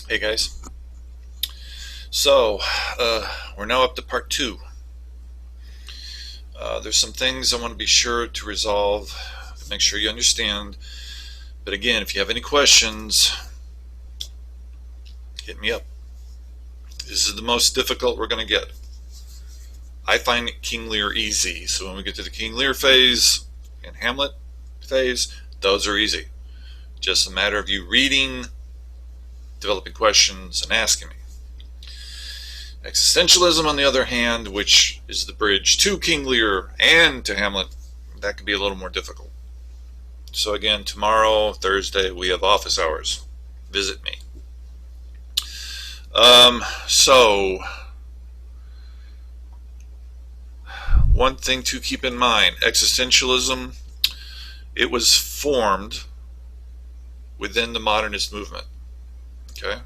Hey guys. So, we're now up to part two. There's some things I want to be sure to resolve, make sure you understand. But again, if you have any questions, hit me up. This is the most difficult we're going to get. I find King Lear easy, so when we get to the King Lear phase and Hamlet phase, those are easy. Just a matter of you reading, developing questions, and asking me. Existentialism, on the other hand, which is the bridge to King Lear and to Hamlet, that could be a little more difficult. So again, tomorrow, Thursday, we have office hours. Visit me. So, one thing to keep in mind, existentialism, it was formed within the modernist movement. Okay?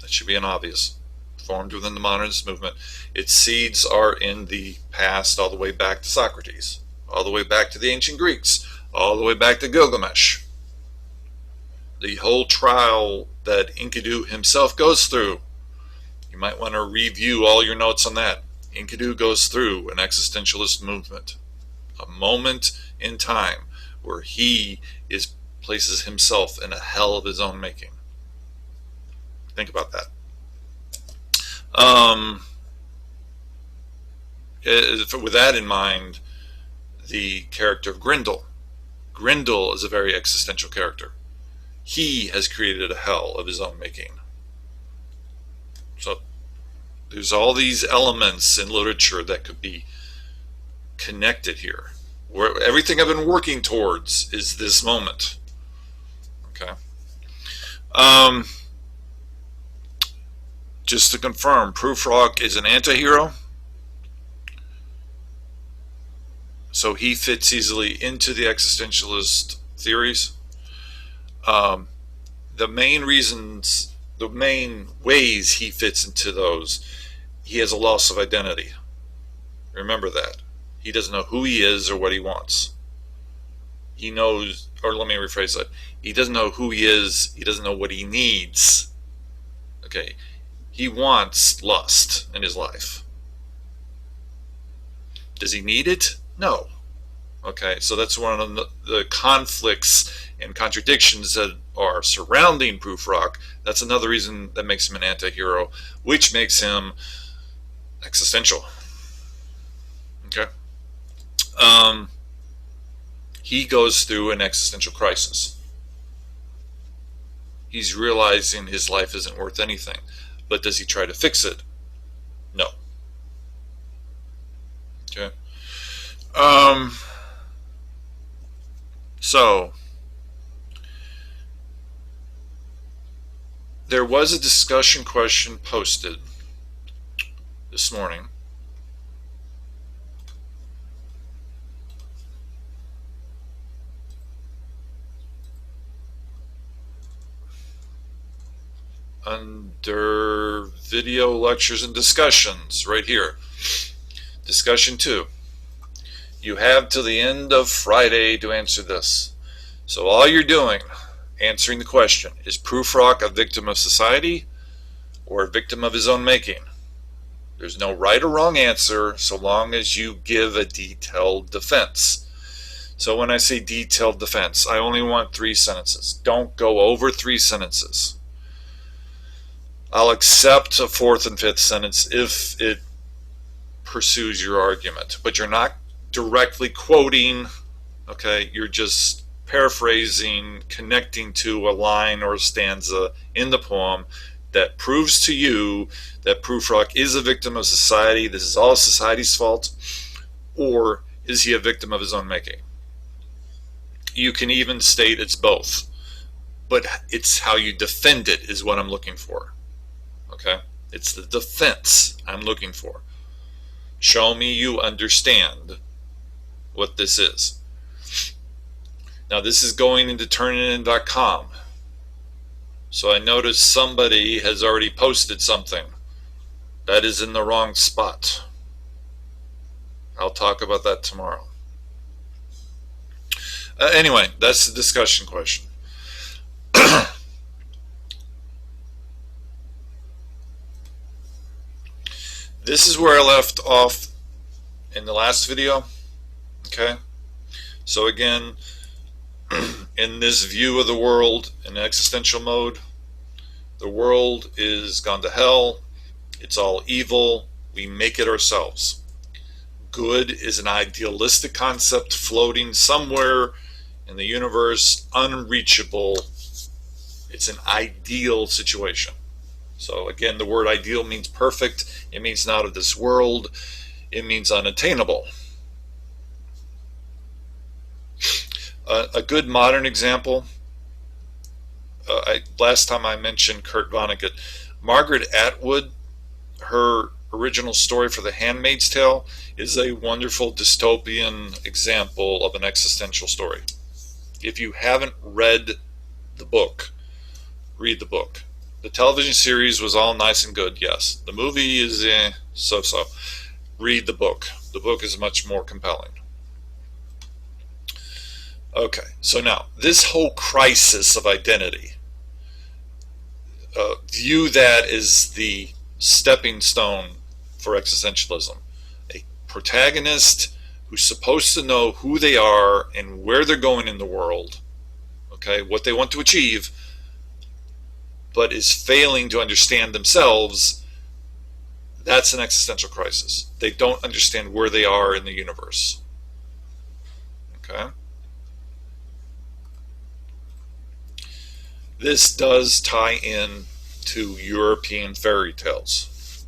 That should be an obvious. Formed within the modernist movement. Its seeds are in the past, all the way back to Socrates, all the way back to the ancient Greeks, all the way back to Gilgamesh. The whole trial that Enkidu himself goes through, you might want to review all your notes on that. Enkidu goes through an existentialist movement, a moment in time where he places himself in a hell of his own making. Think about that. With that in mind, the character of Grendel. Grendel is a very existential character. He has created a hell of his own making. So there's all these elements in literature that could be connected here. Where everything I've been working towards is this moment. Okay. Just to confirm, Prufrock is an anti-hero, so he fits easily into the existentialist theories. The main ways he fits into those, he has a loss of identity. Remember that. He doesn't know who he is or what he wants. He knows, or let me rephrase that. He doesn't know who he is. He doesn't know what he needs. Okay. He wants lust in his life. Does he need it? No. Okay, so that's one of the conflicts and contradictions that are surrounding Prufrock. That's another reason that makes him an anti-hero, which makes him existential. Okay. He goes through an existential crisis. He's realizing his life isn't worth anything. But does he try to fix it? No. Okay. So, there was a discussion question posted this morning. Under video lectures and discussions, right here. Discussion 2. You have till the end of Friday to answer this. So all you're doing, answering the question, is Prufrock a victim of society or a victim of his own making? There's no right or wrong answer so long as you give a detailed defense. So when I say detailed defense, I only want 3 sentences. Don't go over 3 sentences. I'll accept a 4th and 5th sentence if it pursues your argument, but you're not directly quoting, okay? You're just paraphrasing, connecting to a line or a stanza in the poem that proves to you that Prufrock is a victim of society, this is all society's fault, or is he a victim of his own making? You can even state it's both, but it's how you defend it is what I'm looking for. Okay? It's the defense I'm looking for. Show me you understand what this is. Now this is going into turnitin.com. So I noticed somebody has already posted something that is in the wrong spot. I'll talk about that tomorrow. Anyway, that's the discussion question. This is where I left off in the last video. Okay, so again, in this view of the world in existential mode, the world is gone to hell. It's all evil. We make it ourselves. Good is an idealistic concept floating somewhere in the universe, unreachable. It's an ideal situation. So again, the word ideal means perfect. It means not of this world. It means unattainable. A good modern example, last time I mentioned Kurt Vonnegut. Margaret Atwood, her original story for The Handmaid's Tale is a wonderful dystopian example of an existential story. If you haven't read the book, read the book. The television series was all nice and good, yes. The movie is so-so. Read the book. The book is much more compelling. Okay, so now, this whole crisis of identity, view that as the stepping stone for existentialism. A protagonist who's supposed to know who they are and where they're going in the world, okay, what they want to achieve, but is failing to understand themselves. That's an existential crisis. They don't understand where they are in the universe. Okay? This does tie in to European fairy tales.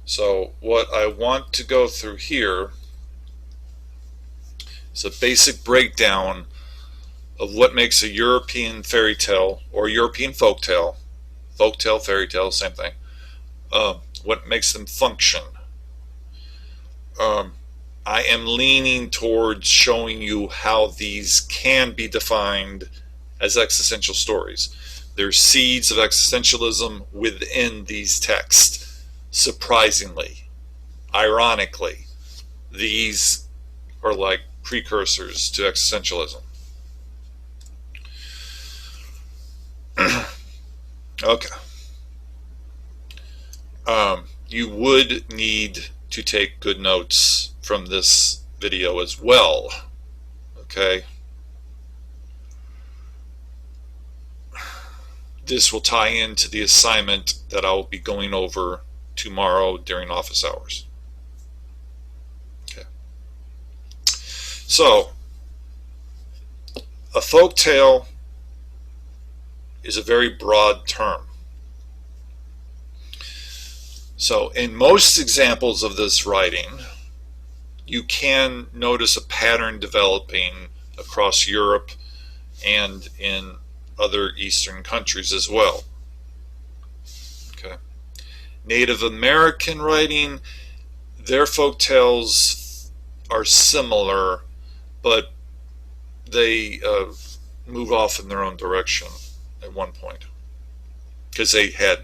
So what I want to go through here is a basic breakdown of what makes a European fairy tale or European folktale, fairy tale, same thing, what makes them function. I am leaning towards showing you how these can be defined as existential stories. There's seeds of existentialism within these texts. Surprisingly, ironically, these are like precursors to existentialism. Okay. You would need to take good notes from this video as well. Okay. This will tie into the assignment that I will be going over tomorrow during office hours. Okay. So, a folktale is a very broad term. So in most examples of this writing, you can notice a pattern developing across Europe and in other Eastern countries as well. Okay. Native American writing, their folktales are similar, but they move off in their own direction at one point, because they had,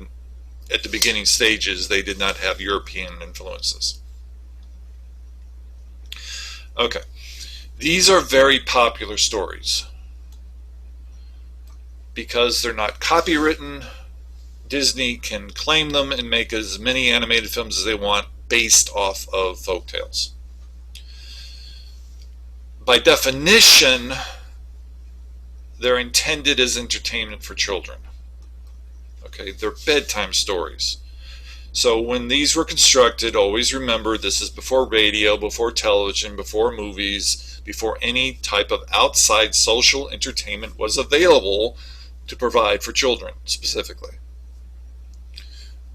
at the beginning stages, they did not have European influences. Okay, these are very popular stories. Because they're not copywritten, Disney can claim them and make as many animated films as they want based off of folktales. By definition, they're intended as entertainment for children. Okay, they're bedtime stories. So when these were constructed, always remember this is before radio, before television, before movies, before any type of outside social entertainment was available to provide for children specifically.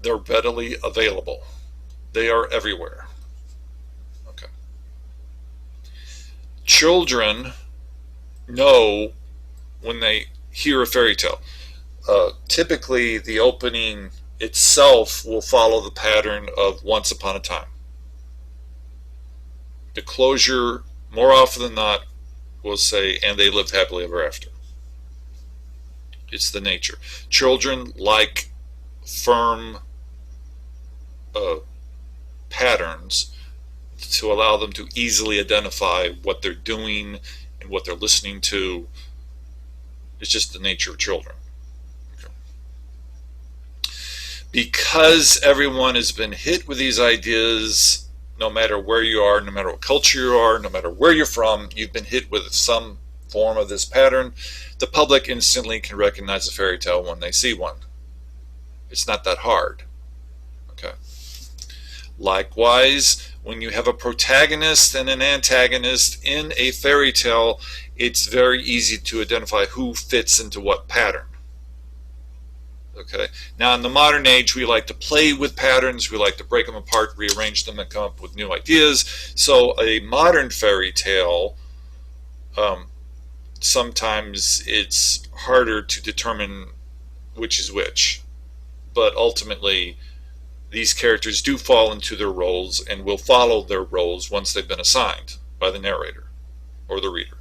They're readily available. They are everywhere. Okay. Children know when they hear a fairy tale. Typically, the opening itself will follow the pattern of Once Upon a Time. The closure, more often than not, will say, and they lived happily ever after. It's the nature. Children like firm patterns to allow them to easily identify what they're doing and what they're listening to. It's just the nature of children. Okay. Because everyone has been hit with these ideas, no matter where you are, no matter what culture you are, no matter where you're from, you've been hit with some form of this pattern. The public instantly can recognize a fairy tale when they see one. It's not that hard. Okay. Likewise, when you have a protagonist and an antagonist in a fairy tale, it's very easy to identify who fits into what pattern. Okay. Now, in the modern age, we like to play with patterns. We like to break them apart, rearrange them, and come up with new ideas. So a modern fairy tale, sometimes it's harder to determine which is which. But ultimately, these characters do fall into their roles and will follow their roles once they've been assigned by the narrator or the reader.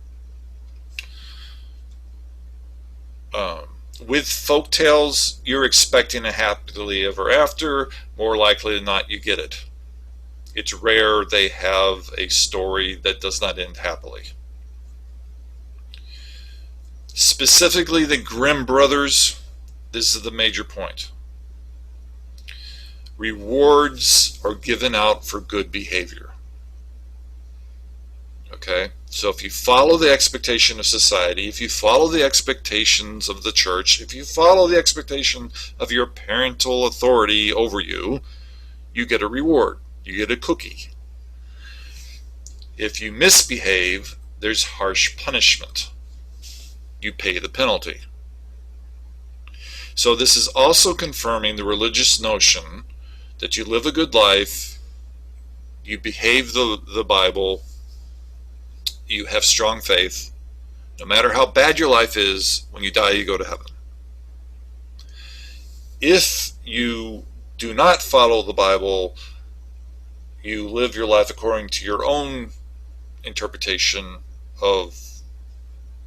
With folk tales, you're expecting a happily ever after. More likely than not, you get it. It's rare they have a story that does not end happily. Specifically, the Grimm brothers, this is the major point. Rewards are given out for good behavior. Okay? So if you follow the expectation of society, if you follow the expectations of the church, if you follow the expectation of your parental authority over you, you get a reward. You get a cookie. If you misbehave, there's harsh punishment. You pay the penalty. So this is also confirming the religious notion that you live a good life, you behave the Bible, you have strong faith. No matter how bad your life is, when you die, you go to heaven. If you do not follow the Bible, you live your life according to your own interpretation of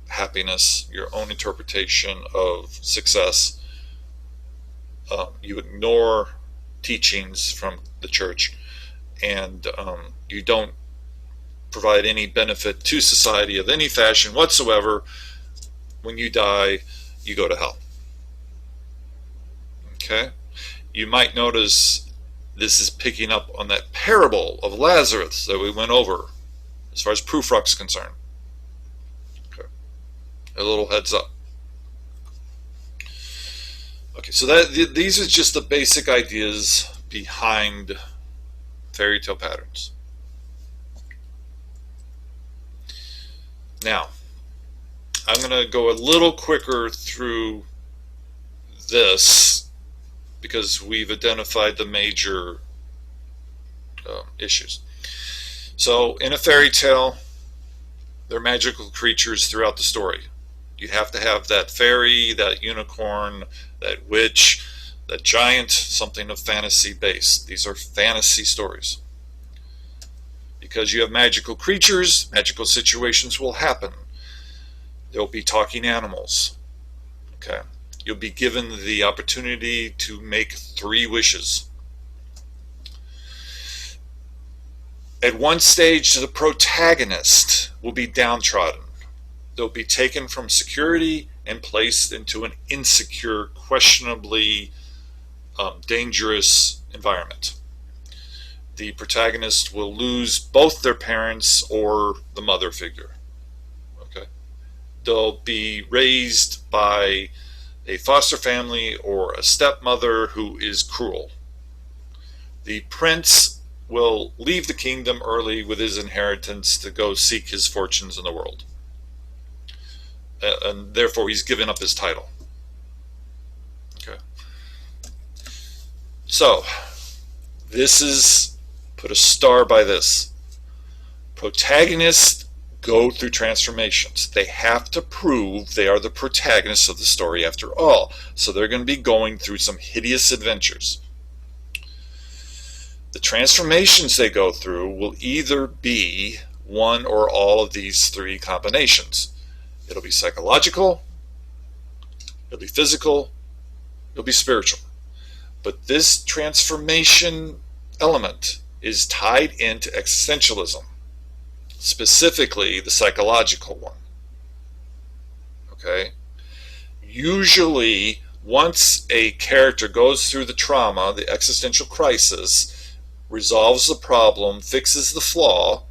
happiness, your own interpretation of success. You ignore teachings from the church, and you don't provide any benefit to society of any fashion whatsoever. When you die, you go to hell. Okay? You might notice this is picking up on that parable of Lazarus that we went over as far as Prufrock is concerned. Okay. A little heads up. Okay, so these are just the basic ideas behind fairy tale patterns. Now, I'm going to go a little quicker through this because we've identified the major issues. So, in a fairy tale, there are magical creatures throughout the story. You have to have that fairy, that unicorn, that witch, that giant, something of fantasy based. These are fantasy stories. Because you have magical creatures, magical situations will happen. There'll be talking animals. Okay. You'll be given the opportunity to make 3 wishes. At one stage, the protagonist will be downtrodden. They'll be taken from security and placed into an insecure, questionably dangerous environment. The protagonist will lose both their parents or the mother figure. Okay? They'll be raised by a foster family or a stepmother who is cruel. The prince will leave the kingdom early with his inheritance to go seek his fortunes in the world. And therefore he's given up his title. Okay. So, this is, put a star by this. Protagonists go through transformations. They have to prove they are the protagonists of the story after all. So they're going to be going through some hideous adventures. The transformations they go through will either be one or all of these 3 combinations. It'll be psychological, it'll be physical, it'll be spiritual. But this transformation element is tied into existentialism, specifically the psychological one. Okay? Usually, Once a character goes through the trauma, the existential crisis, resolves the problem, fixes the flaw,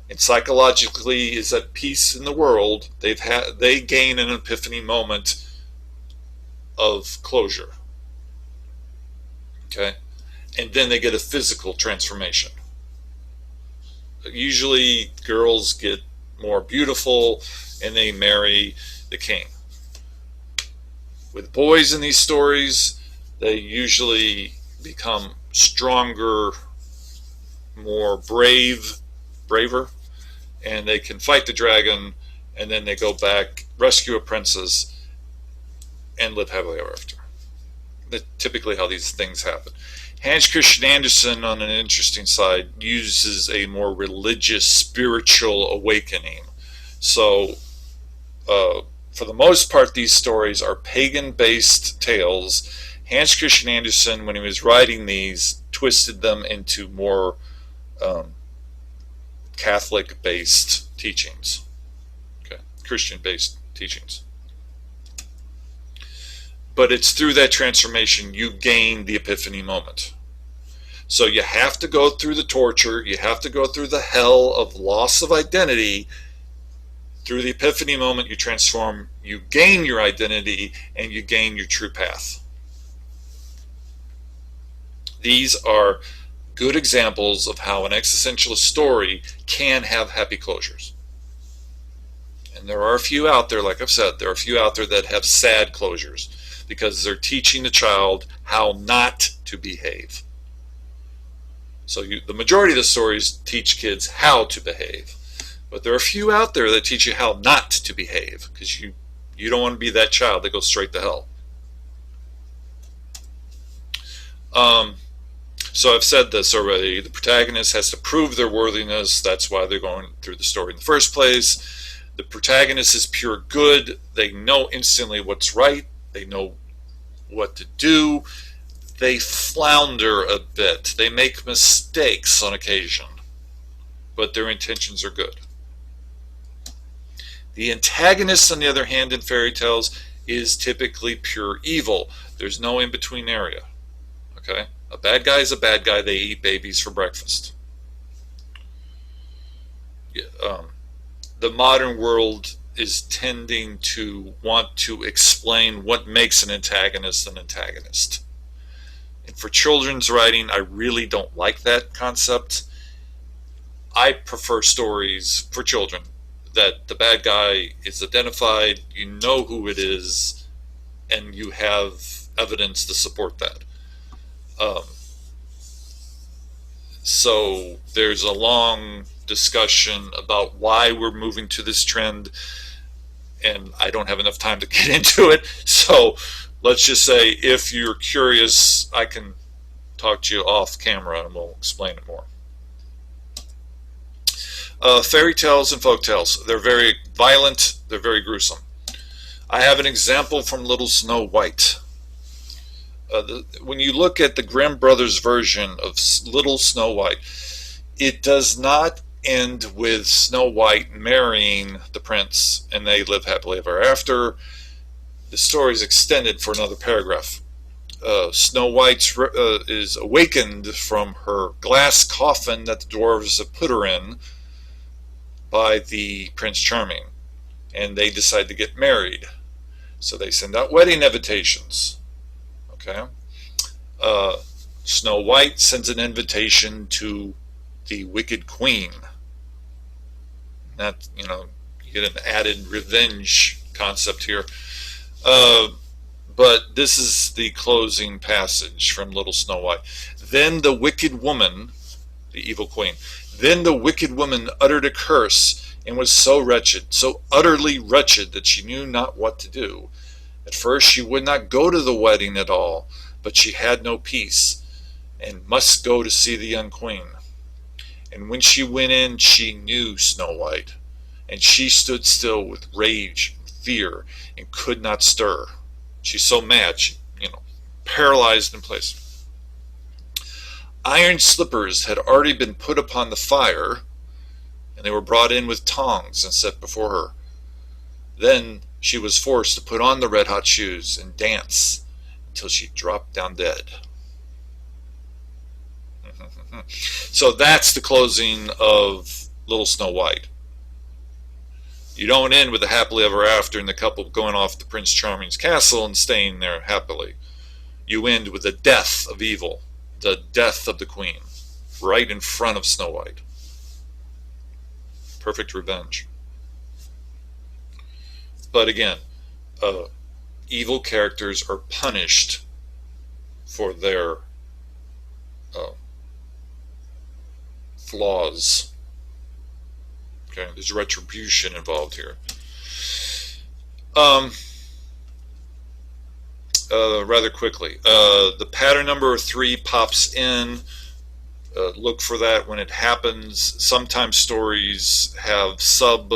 and psychologically is at peace in the world, they gain an epiphany moment of closure. Okay? And then they get a physical transformation. Usually girls get more beautiful and they marry the king. With boys in these stories, they usually become stronger, more braver, and they can fight the dragon, and then they go back, rescue a princess, and live happily ever after. That's typically how these things happen. Hans Christian Andersen, on an interesting side, uses a more religious, spiritual awakening. So, for the most part, these stories are pagan-based tales. Hans Christian Andersen, when he was writing these, twisted them into more Catholic-based teachings, okay, Christian-based teachings. But it's through that transformation you gain the epiphany moment. So you have to go through the torture, you have to go through the hell of loss of identity. Through the epiphany moment, you transform, you gain your identity, and you gain your true path. These are good examples of how an existentialist story can have happy closures. And there are a few out there, like I've said, there are a few out there that have sad closures because they're teaching the child how not to behave. So the majority of the stories teach kids how to behave. But there are a few out there that teach you how not to behave, because you don't want to be that child that goes straight to hell. So I've said this already. The protagonist has to prove their worthiness. That's why they're going through the story in the first place. The protagonist is pure good. They know instantly what's right. They know what to do. They flounder a bit. They make mistakes on occasion. But their intentions are good. The antagonist, on the other hand, in fairy tales, is typically pure evil. There's no in-between area. Okay? A bad guy is a bad guy. They eat babies for breakfast. The modern world is tending to want to explain what makes an antagonist an antagonist. And for children's writing, I really don't like that concept. I prefer stories for children that the bad guy is identified, you know who it is, and you have evidence to support that. So there's a long discussion about why we're moving to this trend, and I don't have enough time to get into it. So let's just say, if you're curious, I can talk to you off camera and we'll explain it more. Fairy tales and folk tales. They're very violent. They're very gruesome. I have an example from Little Snow White. When you look at the Grimm brothers version of Little Snow White, it does not end with Snow White marrying the prince and they live happily ever after. The story is extended for another paragraph. Snow White is awakened from her glass coffin that the dwarves have put her in by the Prince Charming, and they decide to get married. So they send out wedding invitations. Okay. Snow White sends an invitation to the Wicked Queen. That, you get an added revenge concept here. But this is the closing passage from Little Snow White. Then the wicked woman, the evil queen, then the wicked woman uttered a curse and was so wretched, so utterly wretched, that she knew not what to do. At first she would not go to the wedding at all, but she had no peace, and must go to see the young queen. And when she went in, she knew Snow White, and she stood still with rage and fear, and could not stir. She's so mad, she, paralyzed in place. Iron slippers had already been put upon the fire, and they were brought in with tongs and set before her. Then she was forced to put on the red hot shoes and dance until she dropped down dead. So that's the closing of Little Snow White. You don't end with a happily ever after and the couple going off to Prince Charming's castle and staying there happily. You end with the death of evil, the death of the queen, right in front of Snow White. Perfect revenge. But again, evil characters are punished for their flaws. Okay, there's retribution involved here. Rather quickly, the pattern number 3 pops in. Look for that when it happens. Sometimes stories have sub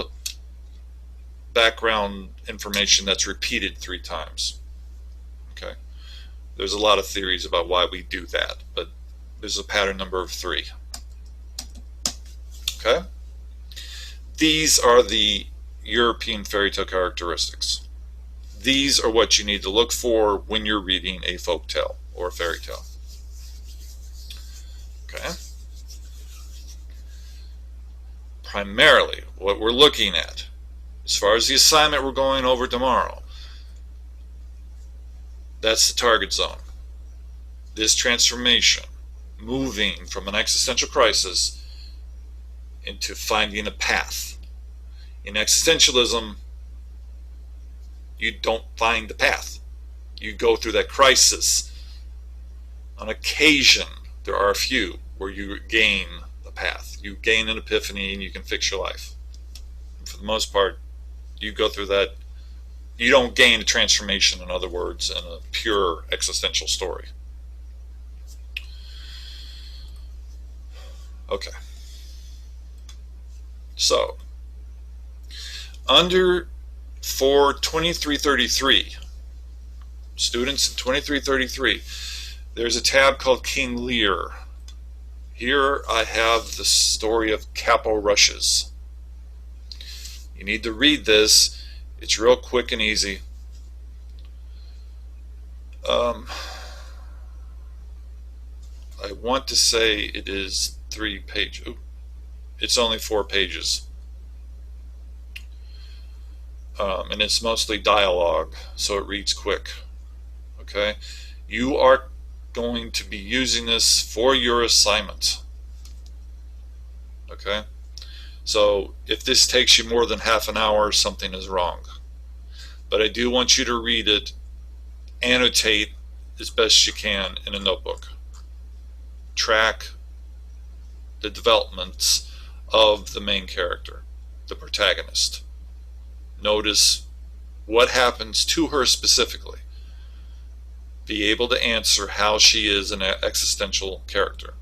background information that's repeated 3 times. Okay, there's a lot of theories about why we do that, but there's a pattern number of 3. Okay, these are the European fairy tale characteristics. These are what you need to look for when you're reading a folk tale or a fairy tale. Okay. Primarily, what we're looking at, as far as the assignment we're going over tomorrow, that's the target zone. This transformation, moving from an existential crisis into finding a path. In existentialism, you don't find the path. You go through that crisis. On occasion, there are a few where you gain the path. You gain an epiphany and you can fix your life. And for the most part, you go through that. You don't gain a transformation, in other words, in a pure existential story. Okay. So, for 2333, students in 2333, there's a tab called King Lear. Here I have the story of Capo Rushes. You need to read this. It's real quick and easy. I want to say it is 3 pages. It's only 4 pages. And it's mostly dialogue, so it reads quick. Okay? You are going to be using this for your assignment. Okay? So if this takes you more than half an hour, something is wrong. But I do want you to read it, annotate as best you can in a notebook. Track the developments of the main character, the protagonist. Notice what happens to her specifically. Be able to answer how she is an existential character.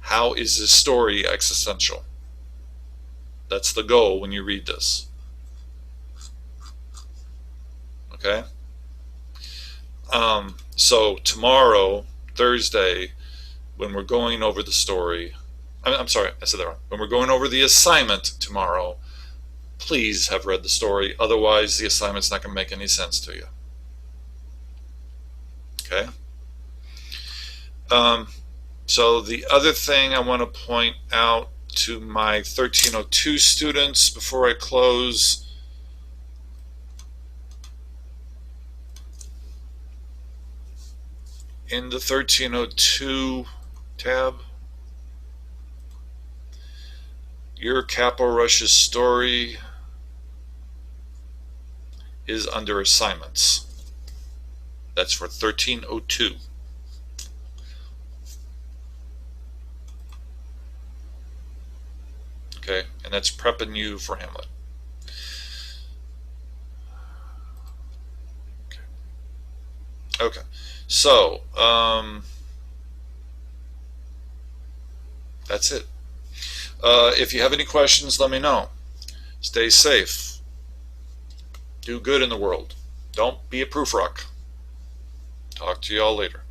How is this story existential? That's the goal when you read this. Okay? So tomorrow, Thursday, when we're going over the story, I'm sorry, I said that wrong. When we're going over the assignment tomorrow, please have read the story. Otherwise, the assignment's not going to make any sense to you. Okay? So the other thing I want to point out to my 1302 students before I close, in the 1302 tab, your Capo Rush's story is under assignments. That's for 1302. Okay, and that's prepping you for Hamlet. Okay, so that's it. If you have any questions, let me know. Stay safe. Do good in the world. Don't be a proof rock. Talk to y'all later.